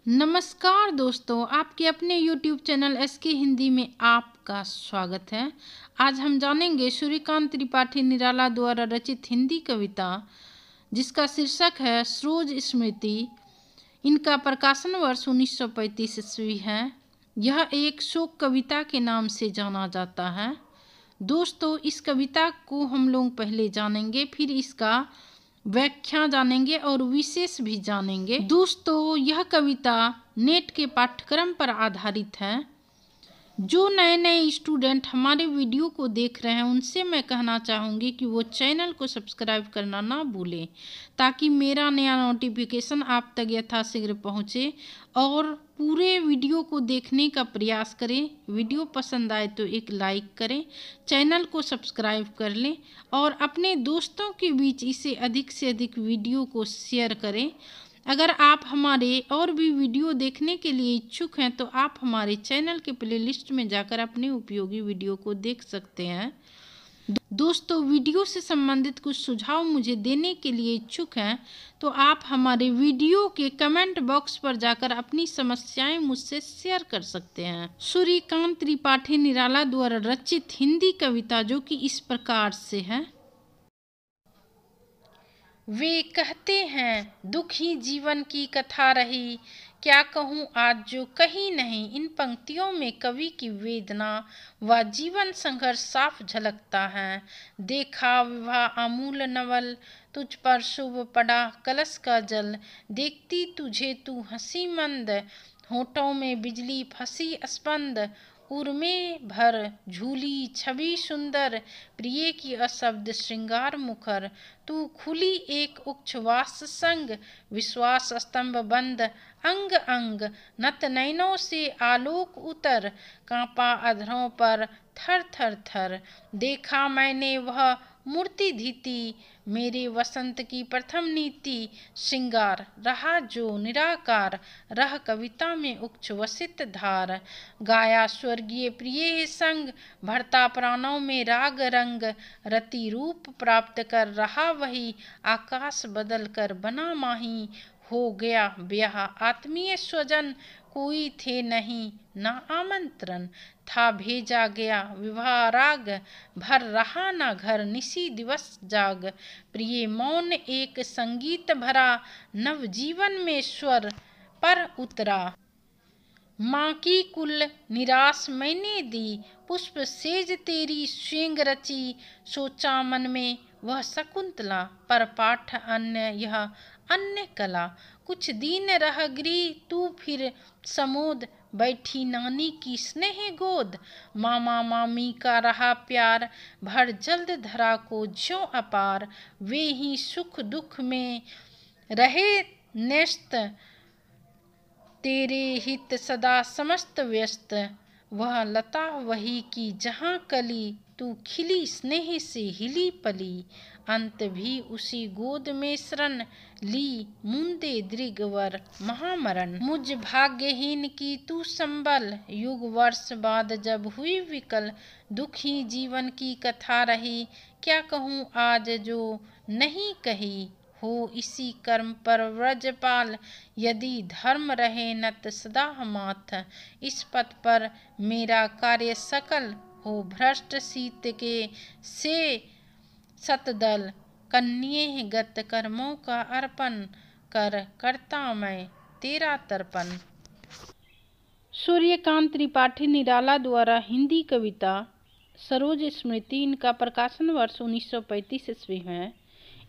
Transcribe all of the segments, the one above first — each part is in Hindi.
नमस्कार दोस्तों, आपके अपने YouTube चैनल SK हिंदी में आपका स्वागत है। आज हम जानेंगे सूर्यकांत त्रिपाठी निराला द्वारा रचित हिंदी कविता जिसका शीर्षक है सरोज स्मृति। इनका प्रकाशन वर्ष 1935 ईस्वी है। यह एक शोक कविता के नाम से जाना जाता है। दोस्तों, इस कविता को हम लोग पहले जानेंगे, फिर इसका व्याख्या जानेंगे और विशेष भी जानेंगे। दोस्तों, यह कविता नेट के पाठ्यक्रम पर आधारित है। जो नए नए स्टूडेंट हमारे वीडियो को देख रहे हैं उनसे मैं कहना चाहूँगी कि वो चैनल को सब्सक्राइब करना ना भूलें, ताकि मेरा नया नोटिफिकेशन आप तक यथाशीघ्र पहुँचे और पूरे वीडियो को देखने का प्रयास करें। वीडियो पसंद आए तो एक लाइक करें, चैनल को सब्सक्राइब कर लें और अपने दोस्तों के बीच इसे अधिक से अधिक वीडियो को शेयर करें। अगर आप हमारे और भी वीडियो देखने के लिए इच्छुक हैं तो आप हमारे चैनल के प्लेलिस्ट में जाकर अपने उपयोगी वीडियो को देख सकते हैं। दोस्तों, वीडियो से संबंधित कुछ सुझाव मुझे देने के लिए इच्छुक हैं तो आप हमारे वीडियो के कमेंट बॉक्स पर जाकर अपनी समस्याएं मुझसे शेयर कर सकते हैं। सूर्यकांत त्रिपाठी निराला द्वारा रचित हिंदी कविता जो कि इस प्रकार से है। वे कहते हैं दुख ही जीवन की कथा रही, क्या कहूँ आज जो कहीं नहीं। इन पंक्तियों में कवि की वेदना व जीवन संघर्ष साफ झलकता है। देखा विवाह अमूल नवल, तुझ पर शुभ पड़ा कलश का जल। देखती तुझे तू हंसी मंद, होठों में बिजली फंसी स्पंद। उर्मे भर झूली छवि सुंदर, प्रिय की अशब्द श्रृंगार मुखर। तू खुली एक उच्छ्वास संग, विश्वास स्तंभ बंद अंग अंग। नत नयनों से आलोक उतर, कांपा अधरों पर थर थर थर। देखा मैंने वह मूर्ति धीती, मेरे वसंत की प्रथम नीति। श्रृंगार रहा जो निराकार, रह कविता में उच्छ्वसित धार। गाया स्वर्गीय प्रिय संग, भरता प्राणों में राग रंग। रति रूप प्राप्त कर रहा वही, आकाश बदल कर बना माही। हो गया ब्याह आत्मीय स्वजन, कोई थे नहीं ना आमंत्रण। था भेजा गया विवाह राग, भर रहा ना घर निसी दिवस जाग। प्रिय मौन एक संगीत भरा, नव जीवन में स्वर पर उतरा। माँ की कुल निराश मैंने दी, पुष्प सेज तेरी स्वेंग रची। सोचा मन में वह शकुंतला, पर पाठ अन्य यह अन्य कला। कुछ दिन रह गृह तू फिर समोद, बैठी नानी की स्नेह गोद। मामा मामी का रहा प्यार, भर जल्द धरा को ज्यों अपार। वे ही सुख दुख में रहे न्यस्त, तेरे हित सदा समस्त व्यस्त। वह लता वही की जहाँ कली, तू खिली स्नेह से हिली पली। अंत भी उसी गोद में शरण ली, मुंदे दृगवर महामरण। मुझ भाग्यहीन की तू संबल, युग वर्ष बाद जब हुई विकल। दुखी जीवन की कथा रही, क्या कहूँ आज जो नहीं कही। हो इसी कर्म पर व्रजपाल, यदि धर्म रहे नत सदा माथ। इस पथ पर मेरा कार्य सकल, हो भ्रष्ट शीत के से सतदल। कन्ये गत कर्मों का अर्पण कर, करता मैं तेरा तर्पण। सूर्यकांत त्रिपाठी निराला द्वारा हिंदी कविता सरोज स्मृति। इनका प्रकाशन वर्ष 1935 ईस्वी है।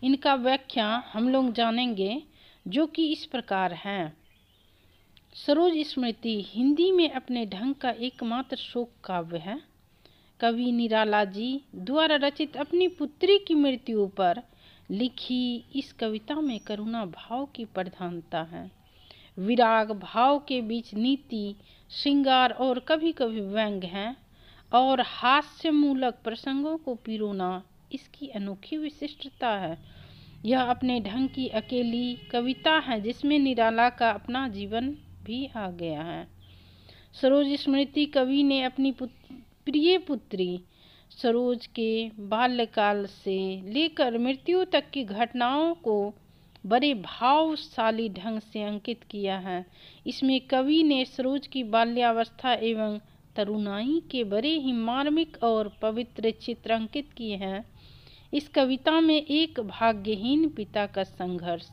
इनका व्याख्या हम लोग जानेंगे जो कि इस प्रकार है। सरोज स्मृति हिंदी में अपने ढंग का एकमात्र शोक काव्य है। कवि निराला जी द्वारा रचित अपनी पुत्री की मृत्यु पर लिखी इस कविता में करुणा भाव की प्रधानता है। विराग भाव के बीच नीति, श्रृंगार और कभी कभी व्यंग है और हास्यमूलक प्रसंगों को पिरोना इसकी अनोखी विशिष्टता है। यह अपने ढंग की अकेली कविता है जिसमें निराला का अपना जीवन भी आ गया है। सरोज स्मृति कवि ने अपनी प्रिय पुत्री सरोज के बाल्यकाल से लेकर मृत्यु तक की घटनाओं को बड़े भावशाली ढंग से अंकित किया है। इसमें कवि ने सरोज की बाल्यावस्था एवं तरुणाई के बड़े ही मार्मिक और पवित्र चित्र अंकित किए हैं। इस कविता में एक भाग्यहीन पिता का संघर्ष,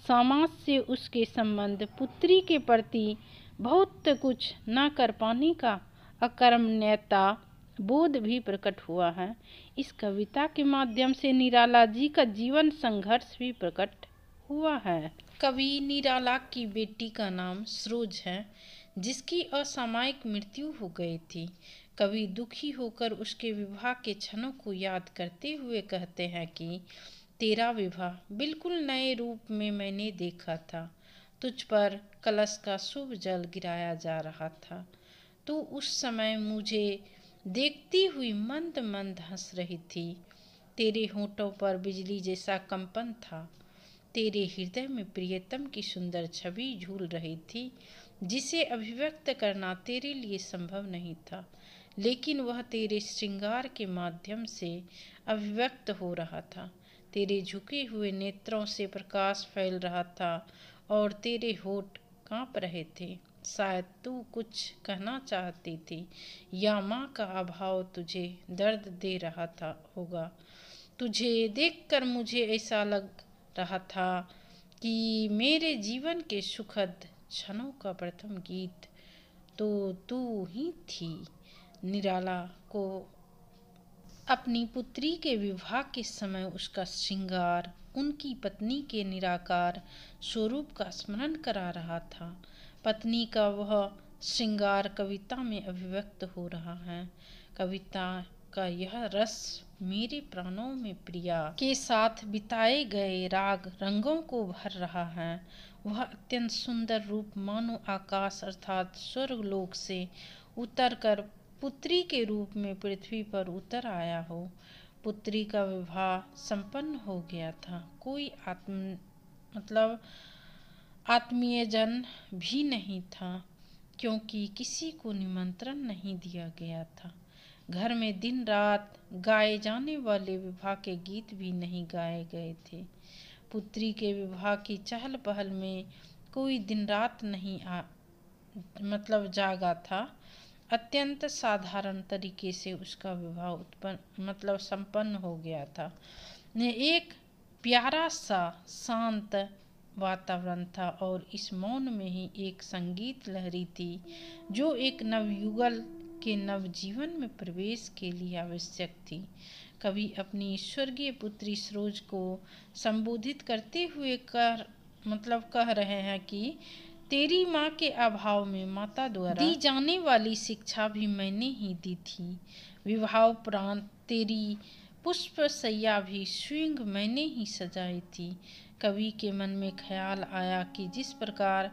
समाज से उसके संबंध, पुत्री के प्रति बहुत कुछ न कर पाने का अकर्मण्यता बोध भी प्रकट हुआ है। इस कविता के माध्यम से निराला जी का जीवन संघर्ष भी प्रकट हुआ है। कवि निराला की बेटी का नाम सरोज है, जिसकी असामयिक मृत्यु हो गई थी। कवि दुखी होकर उसके विवाह के क्षणों को याद करते हुए कहते हैं कि तेरा विवाह बिल्कुल नए रूप में मैंने देखा था। तुझ पर कलश का शुभ जल गिराया जा रहा था। तो उस समय मुझे देखती हुई मंद मंद हंस रही थी। तेरे होठों पर बिजली जैसा कंपन था। तेरे हृदय में प्रियतम की सुंदर छवि झूल रही थी, जिसे अभिव्यक्त करना तेरे लिए संभव नहीं था, लेकिन वह तेरे श्रृंगार के माध्यम से अभिव्यक्त हो रहा था। तेरे झुके हुए नेत्रों से प्रकाश फैल रहा था और तेरे होठ कांप रहे थे। शायद तू कुछ कहना चाहती थी, या माँ का अभाव तुझे दर्द दे रहा था होगा। तुझे देखकर मुझे ऐसा लग रहा था कि मेरे जीवन के सुखद क्षणों का प्रथम गीत तो तू ही थी। निराला को अपनी पुत्री के विवाह के समय उसका श्रृंगार उनकी पत्नी के निराकार स्वरूप का स्मरण करा रहा था। पत्नी का वह श्रृंगार कविता में अभिव्यक्त हो रहा है। कविता का यह रस मेरे प्राणों में प्रिया के साथ बिताए गए राग रंगों को भर रहा है। वह अत्यंत सुंदर रूप मानो आकाश अर्थात स्वर्गलोक से उतरकर पुत्री के रूप में पृथ्वी पर उतर आया हो। पुत्री का विवाह संपन्न हो गया था। कोई आत्मीयजन भी नहीं था, क्योंकि किसी को निमंत्रण नहीं दिया गया था। घर में दिन रात गाए जाने वाले विवाह के गीत भी नहीं गाए गए थे। पुत्री के विवाह की चहल पहल में कोई दिन रात नहीं जागा था। अत्यंत साधारण तरीके से उसका विवाह संपन्न हो गया था। एक प्यारा सा शांत वातावरण था और इस मौन में ही एक संगीत लहरी थी, जो एक नवयुगल के नवजीवन में प्रवेश के लिए आवश्यक थी। कवि अपनी स्वर्गीय पुत्री सरोज को संबोधित करते हुए कह रहे हैं कि तेरी माँ के अभाव में माता द्वारा दी जाने वाली शिक्षा भी मैंने ही दी थी। विवाहोपरांत तेरी पुष्प सैया भी स्वयं मैंने ही सजाई थी। कवि के मन में ख्याल आया कि जिस प्रकार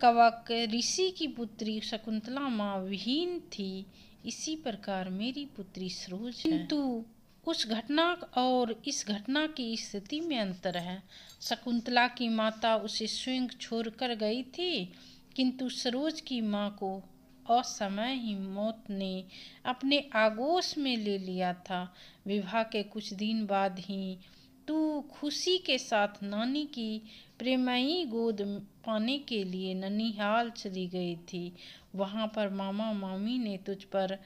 कवक ऋषि की पुत्री शकुंतला माँ विहीन थी, इसी प्रकार मेरी पुत्री सरोज है। किंतु उस घटना और इस घटना की स्थिति में अंतर है। शकुंतला की माता उसे स्वयं छोड़कर गई थी, किंतु सरोज की माँ को असमय ही मौत ने अपने आगोश में ले लिया था। विवाह के कुछ दिन बाद ही तू खुशी के साथ नानी की प्रेमयी गोद पाने के लिए ननिहाल चली गई थी। वहाँ पर मामा मामी ने तुझ पर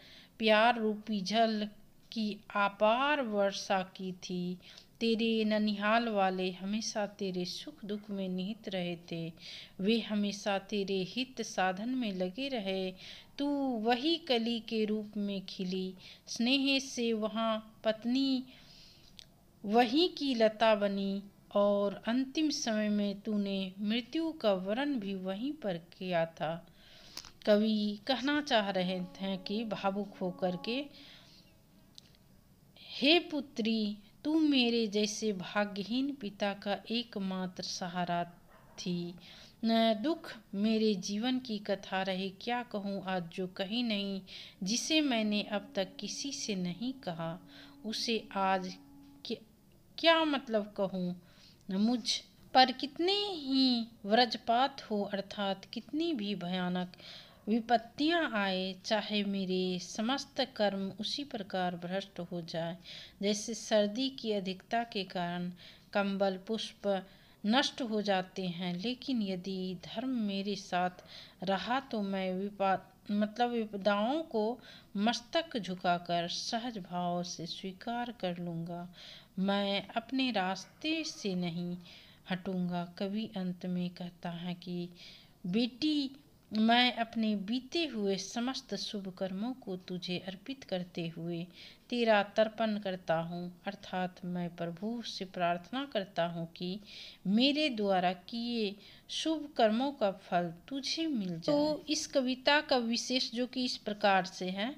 प्यार रूपी जल की अपार वर्षा की थी। तेरे ननिहाल वाले हमेशा तेरे सुख दुख में निहित रहे थे। वे हमेशा तेरे हित साधन में लगे रहे। तू वही कली के रूप में खिली, स्नेह से वहाँ पत्नी वहीं की लता बनी, और अंतिम समय में तूने मृत्यु का वरण भी वहीं पर किया था। कवि कहना चाह रहे हैं कि भावुक होकर के, हे पुत्री, तू मेरे जैसे भाग्यहीन पिता का एकमात्र सहारा थी। न दुख मेरे जीवन की कथा रही, क्या कहूँ आज जो कही नहीं, जिसे मैंने अब तक किसी से नहीं कहा, उसे आज क्या कहूँ। मुझ पर कितने ही वज्रपात हो, अर्थात कितनी भी भयानक विपत्तियां आए, चाहे मेरे समस्त कर्म उसी प्रकार भ्रष्ट हो जाए, जैसे सर्दी की अधिकता के कारण कंबल पुष्प नष्ट हो जाते हैं, लेकिन यदि धर्म मेरे साथ रहा तो मैं विपदाओं को मस्तक झुकाकर सहज भाव से स्वीकार कर लूँगा। मैं अपने रास्ते से नहीं हटूँगा। कवि अंत में कहता है कि बेटी, मैं अपने बीते हुए समस्त शुभ कर्मों को तुझे अर्पित करते हुए तेरा तर्पण करता हूँ, अर्थात मैं प्रभु से प्रार्थना करता हूँ कि मेरे द्वारा किए शुभ कर्मों का फल तुझे मिल जाए। तो इस कविता का विशेष जो कि इस प्रकार से है,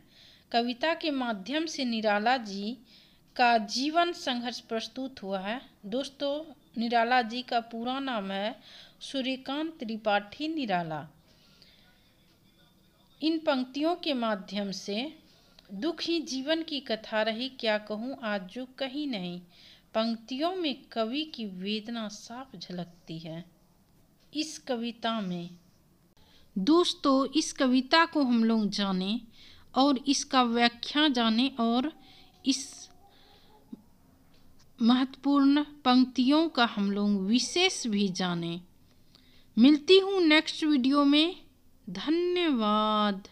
कविता के माध्यम से निराला जी का जीवन संघर्ष प्रस्तुत हुआ है। दोस्तों, निराला जी का पूरा नाम है सूर्यकांत त्रिपाठी निराला। इन पंक्तियों के माध्यम से दुख ही जीवन की कथा रही, क्या कहूँ आज जो कहीं नहीं। पंक्तियों में कवि की वेदना साफ झलकती है इस कविता में। दोस्तों, इस कविता को हम लोग जाने और इसका व्याख्या जाने और इस महत्वपूर्ण पंक्तियों का हम लोग विशेष भी जाने। मिलती हूँ नेक्स्ट वीडियो में। धन्यवाद।